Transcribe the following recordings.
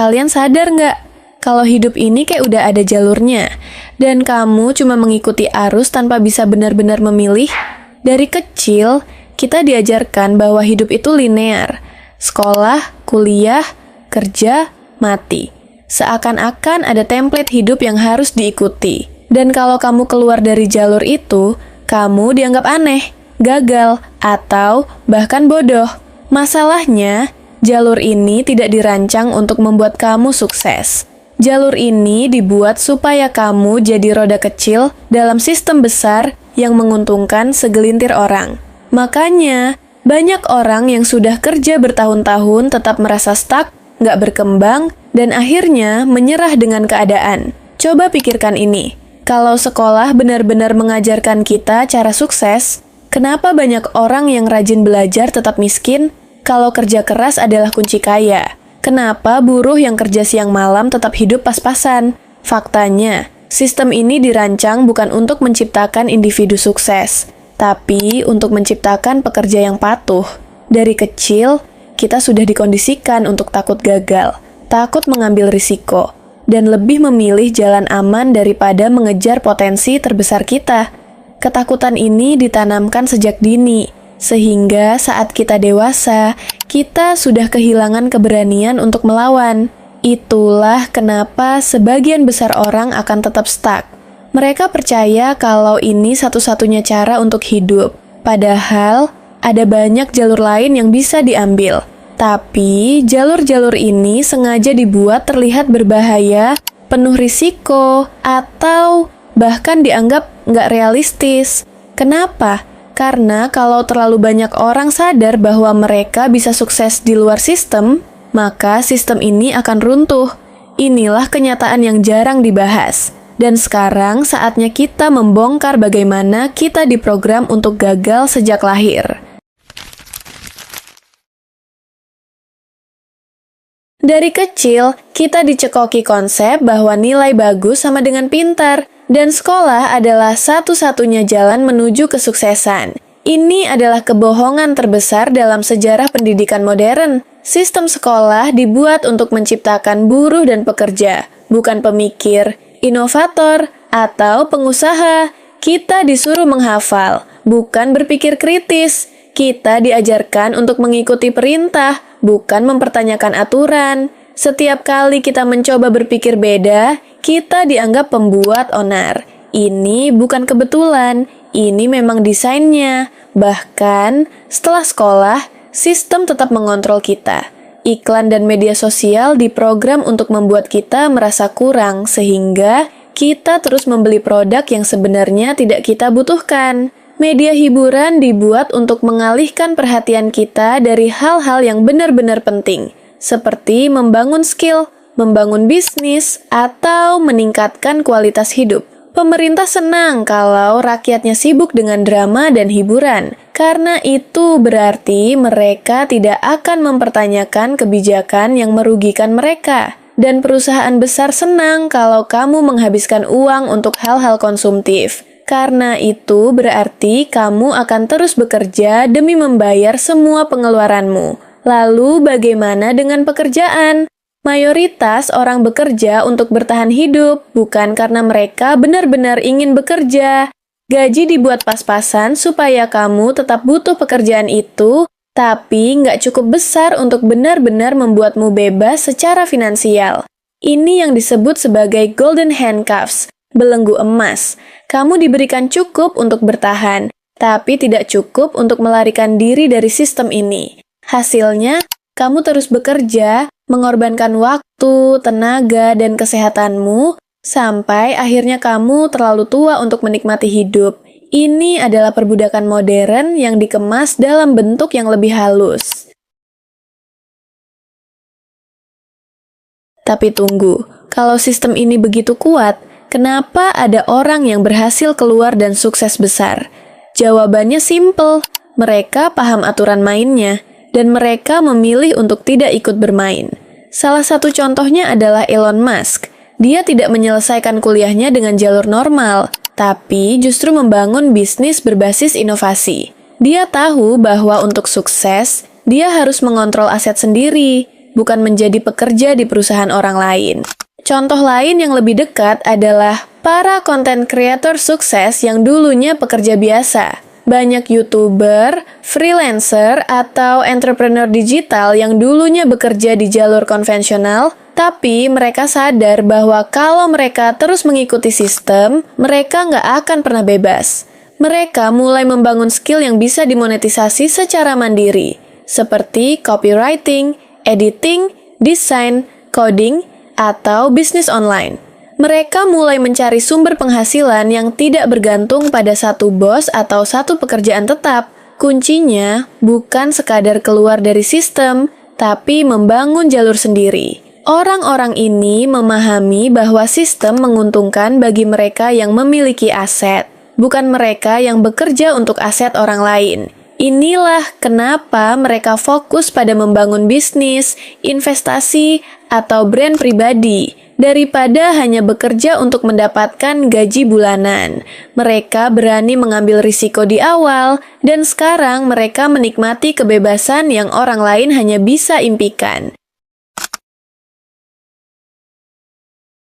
Kalian sadar nggak? Kalau hidup ini kayak udah ada jalurnya, dan kamu cuma mengikuti arus tanpa bisa benar-benar memilih. Dari kecil, kita diajarkan bahwa hidup itu linear. Sekolah, kuliah, kerja, mati. Seakan-akan ada template hidup yang harus diikuti. Dan kalau kamu keluar dari jalur itu, kamu dianggap aneh, gagal, atau bahkan bodoh. Masalahnya, jalur ini tidak dirancang untuk membuat kamu sukses. Jalur ini dibuat supaya kamu jadi roda kecil dalam sistem besar yang menguntungkan segelintir orang. Makanya, banyak orang yang sudah kerja bertahun-tahun tetap merasa stuck, nggak berkembang, dan akhirnya menyerah dengan keadaan. Coba pikirkan ini. Kalau sekolah benar-benar mengajarkan kita cara sukses, kenapa banyak orang yang rajin belajar tetap miskin? Kalau kerja keras adalah kunci kaya. Kenapa buruh yang kerja siang malam tetap hidup pas-pasan? Faktanya, sistem ini dirancang bukan untuk menciptakan individu sukses, tapi untuk menciptakan pekerja yang patuh. Dari kecil, kita sudah dikondisikan untuk takut gagal, takut mengambil risiko, dan lebih memilih jalan aman daripada mengejar potensi terbesar kita. Ketakutan ini ditanamkan sejak dini, sehingga saat kita dewasa, kita sudah kehilangan keberanian untuk melawan. Itulah kenapa sebagian besar orang akan tetap stuck. Mereka percaya kalau ini satu-satunya cara untuk hidup. Padahal, ada banyak jalur lain yang bisa diambil. Tapi, jalur-jalur ini sengaja dibuat terlihat berbahaya, penuh risiko, atau bahkan dianggap nggak realistis. Kenapa? Karena kalau terlalu banyak orang sadar bahwa mereka bisa sukses di luar sistem, maka sistem ini akan runtuh. Inilah kenyataan yang jarang dibahas. Dan sekarang saatnya kita membongkar bagaimana kita diprogram untuk gagal sejak lahir. Dari kecil, kita dicekoki konsep bahwa nilai bagus sama dengan pintar, dan sekolah adalah satu-satunya jalan menuju kesuksesan. Ini adalah kebohongan terbesar dalam sejarah pendidikan modern. Sistem sekolah dibuat untuk menciptakan buruh dan pekerja, bukan pemikir, inovator, atau pengusaha. Kita disuruh menghafal, bukan berpikir kritis. Kita diajarkan untuk mengikuti perintah, bukan mempertanyakan aturan. Setiap kali kita mencoba berpikir beda, kita dianggap pembuat onar. Ini bukan kebetulan, ini memang desainnya. Bahkan, setelah sekolah, sistem tetap mengontrol kita. Iklan dan media sosial diprogram untuk membuat kita merasa kurang, sehingga kita terus membeli produk yang sebenarnya tidak kita butuhkan. Media hiburan dibuat untuk mengalihkan perhatian kita dari hal-hal yang benar-benar penting, seperti membangun skill, membangun bisnis, atau meningkatkan kualitas hidup. Pemerintah senang kalau rakyatnya sibuk dengan drama dan hiburan, karena itu berarti mereka tidak akan mempertanyakan kebijakan yang merugikan mereka. Dan perusahaan besar senang kalau kamu menghabiskan uang untuk hal-hal konsumtif. Karena itu berarti kamu akan terus bekerja demi membayar semua pengeluaranmu. Lalu bagaimana dengan pekerjaan? Mayoritas orang bekerja untuk bertahan hidup, bukan karena mereka benar-benar ingin bekerja. Gaji dibuat pas-pasan supaya kamu tetap butuh pekerjaan itu, tapi nggak cukup besar untuk benar-benar membuatmu bebas secara finansial. Ini yang disebut sebagai golden handcuffs, belenggu emas. Kamu diberikan cukup untuk bertahan, tapi tidak cukup untuk melarikan diri dari sistem ini. Hasilnya, kamu terus bekerja, mengorbankan waktu, tenaga, dan kesehatanmu, sampai akhirnya kamu terlalu tua untuk menikmati hidup. Ini adalah perbudakan modern yang dikemas dalam bentuk yang lebih halus. Tapi tunggu, kalau sistem ini begitu kuat, kenapa ada orang yang berhasil keluar dan sukses besar? Jawabannya simpel, mereka paham aturan mainnya, dan mereka memilih untuk tidak ikut bermain. Salah satu contohnya adalah Elon Musk. Dia tidak menyelesaikan kuliahnya dengan jalur normal, tapi justru membangun bisnis berbasis inovasi. Dia tahu bahwa untuk sukses, dia harus mengontrol aset sendiri. bukan menjadi pekerja di perusahaan orang lain. Contoh lain yang lebih dekat adalah para konten kreator sukses yang dulunya pekerja biasa. Banyak YouTuber, freelancer, atau entrepreneur digital yang dulunya bekerja di jalur konvensional, tapi mereka sadar bahwa kalau mereka terus mengikuti sistem, mereka nggak akan pernah bebas. Mereka mulai membangun skill yang bisa dimonetisasi secara mandiri, seperti copywriting, editing, desain, coding, atau bisnis online. Mereka mulai mencari sumber penghasilan yang tidak bergantung pada satu bos atau satu pekerjaan tetap. Kuncinya bukan sekadar keluar dari sistem, tapi membangun jalur sendiri. Orang-orang ini memahami bahwa sistem menguntungkan bagi mereka yang memiliki aset, bukan mereka yang bekerja untuk aset orang lain. Inilah kenapa mereka fokus pada membangun bisnis, investasi, atau brand pribadi, daripada hanya bekerja untuk mendapatkan gaji bulanan. Mereka berani mengambil risiko di awal, dan sekarang mereka menikmati kebebasan yang orang lain hanya bisa impikan.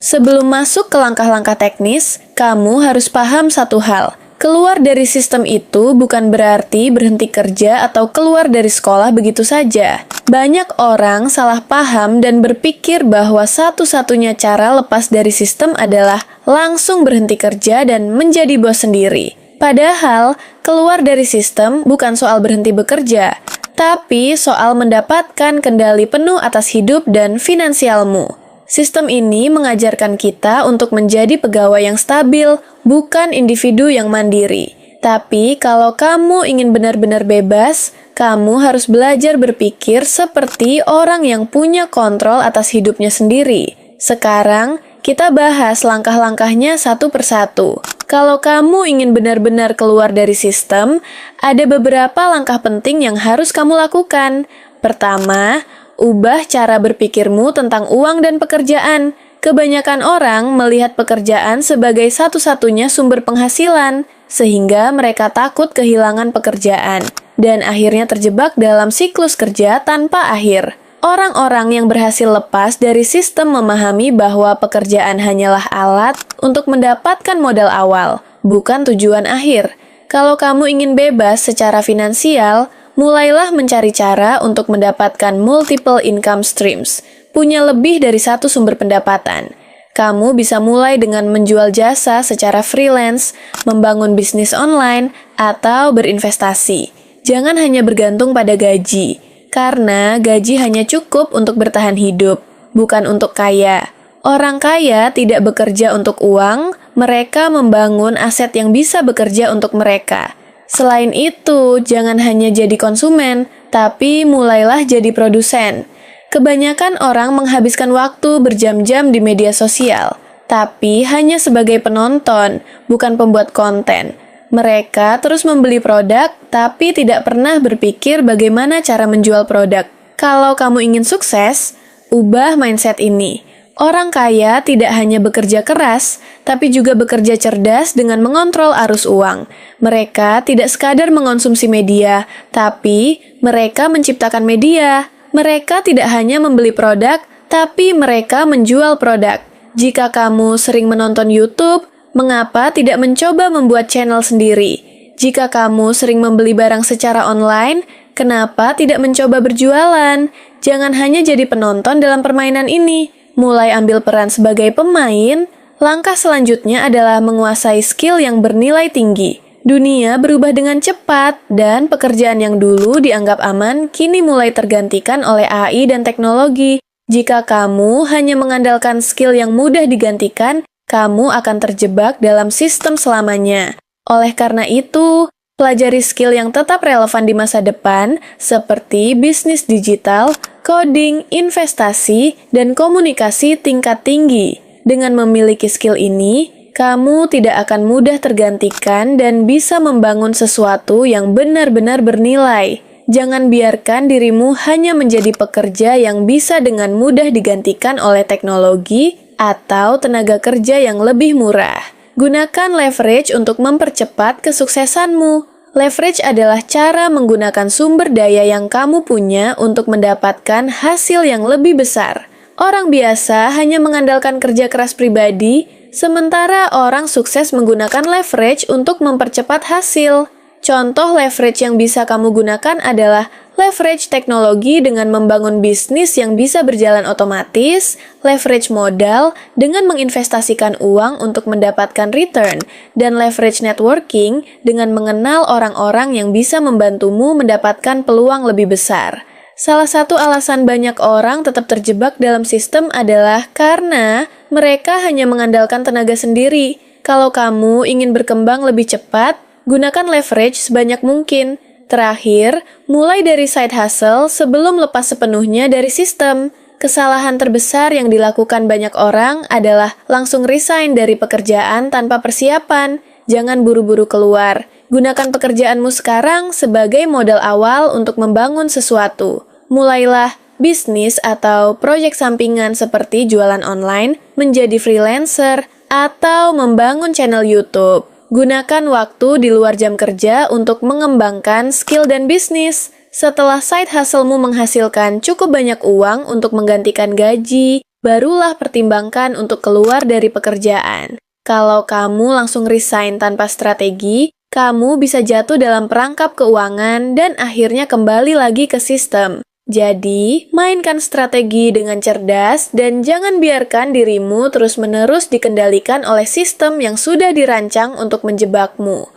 Sebelum masuk ke langkah-langkah teknis, kamu harus paham satu hal. Keluar dari sistem itu bukan berarti berhenti kerja atau keluar dari sekolah begitu saja. Banyak orang salah paham dan berpikir bahwa satu-satunya cara lepas dari sistem adalah langsung berhenti kerja dan menjadi bos sendiri. Padahal, keluar dari sistem bukan soal berhenti bekerja, tapi soal mendapatkan kendali penuh atas hidup dan finansialmu. Sistem ini mengajarkan kita untuk menjadi pegawai yang stabil, bukan individu yang mandiri. Tapi kalau kamu ingin benar-benar bebas, kamu harus belajar berpikir seperti orang yang punya kontrol atas hidupnya sendiri. Sekarang, kita bahas langkah-langkahnya satu persatu. Kalau kamu ingin benar-benar keluar dari sistem, ada beberapa langkah penting yang harus kamu lakukan. Pertama, ubah cara berpikirmu tentang uang dan pekerjaan. Kebanyakan orang melihat pekerjaan sebagai satu-satunya sumber penghasilan, sehingga mereka takut kehilangan pekerjaan, dan akhirnya terjebak dalam siklus kerja tanpa akhir. Orang-orang yang berhasil lepas dari sistem memahami bahwa pekerjaan hanyalah alat untuk mendapatkan modal awal, bukan tujuan akhir. Kalau kamu ingin bebas secara finansial, mulailah mencari cara untuk mendapatkan multiple income streams, punya lebih dari satu sumber pendapatan. Kamu bisa mulai dengan menjual jasa secara freelance, membangun bisnis online, atau berinvestasi. Jangan hanya bergantung pada gaji, karena gaji hanya cukup untuk bertahan hidup, bukan untuk kaya. Orang kaya tidak bekerja untuk uang, mereka membangun aset yang bisa bekerja untuk mereka. Selain itu, jangan hanya jadi konsumen, tapi mulailah jadi produsen. Kebanyakan orang menghabiskan waktu berjam-jam di media sosial, tapi hanya sebagai penonton, bukan pembuat konten. Mereka terus membeli produk, tapi tidak pernah berpikir bagaimana cara menjual produk. Kalau kamu ingin sukses, ubah mindset ini. Orang kaya tidak hanya bekerja keras, tapi juga bekerja cerdas dengan mengontrol arus uang. Mereka tidak sekadar mengonsumsi media, tapi mereka menciptakan media. Mereka tidak hanya membeli produk, tapi mereka menjual produk. Jika kamu sering menonton YouTube, mengapa tidak mencoba membuat channel sendiri? Jika kamu sering membeli barang secara online, kenapa tidak mencoba berjualan? Jangan hanya jadi penonton dalam permainan ini. Mulai ambil peran sebagai pemain, langkah selanjutnya adalah menguasai skill yang bernilai tinggi. Dunia berubah dengan cepat, dan pekerjaan yang dulu dianggap aman kini mulai tergantikan oleh AI dan teknologi. Jika kamu hanya mengandalkan skill yang mudah digantikan, kamu akan terjebak dalam sistem selamanya. Oleh karena itu, pelajari skill yang tetap relevan di masa depan, seperti bisnis digital, coding, investasi, dan komunikasi tingkat tinggi. Dengan memiliki skill ini, kamu tidak akan mudah tergantikan dan bisa membangun sesuatu yang benar-benar bernilai. Jangan biarkan dirimu hanya menjadi pekerja yang bisa dengan mudah digantikan oleh teknologi atau tenaga kerja yang lebih murah. Gunakan leverage untuk mempercepat kesuksesanmu. Leverage adalah cara menggunakan sumber daya yang kamu punya untuk mendapatkan hasil yang lebih besar. Orang biasa hanya mengandalkan kerja keras pribadi, sementara orang sukses menggunakan leverage untuk mempercepat hasil. Contoh leverage yang bisa kamu gunakan adalah leverage teknologi dengan membangun bisnis yang bisa berjalan otomatis, leverage modal dengan menginvestasikan uang untuk mendapatkan return, dan leverage networking dengan mengenal orang-orang yang bisa membantumu mendapatkan peluang lebih besar. Salah satu alasan banyak orang tetap terjebak dalam sistem adalah karena mereka hanya mengandalkan tenaga sendiri. Kalau kamu ingin berkembang lebih cepat, gunakan leverage sebanyak mungkin. Terakhir, mulai dari side hustle sebelum lepas sepenuhnya dari sistem. Kesalahan terbesar yang dilakukan banyak orang adalah langsung resign dari pekerjaan tanpa persiapan. Jangan buru-buru keluar. Gunakan pekerjaanmu sekarang sebagai modal awal untuk membangun sesuatu. Mulailah bisnis atau proyek sampingan seperti jualan online, menjadi freelancer, atau membangun channel YouTube. Gunakan waktu di luar jam kerja untuk mengembangkan skill dan bisnis. Setelah side hustle-mu menghasilkan cukup banyak uang untuk menggantikan gaji, barulah pertimbangkan untuk keluar dari pekerjaan. Kalau kamu langsung resign tanpa strategi, kamu bisa jatuh dalam perangkap keuangan dan akhirnya kembali lagi ke sistem. Jadi, mainkan strategi dengan cerdas dan jangan biarkan dirimu terus-menerus dikendalikan oleh sistem yang sudah dirancang untuk menjebakmu.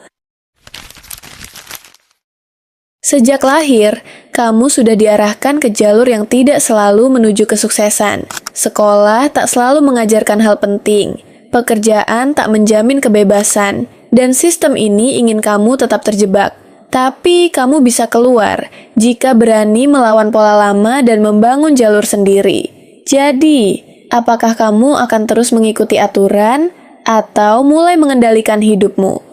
Sejak lahir, kamu sudah diarahkan ke jalur yang tidak selalu menuju kesuksesan. Sekolah tak selalu mengajarkan hal penting, pekerjaan tak menjamin kebebasan, dan sistem ini ingin kamu tetap terjebak. Tapi kamu bisa keluar jika berani melawan pola lama dan membangun jalur sendiri. Jadi, apakah kamu akan terus mengikuti aturan atau mulai mengendalikan hidupmu?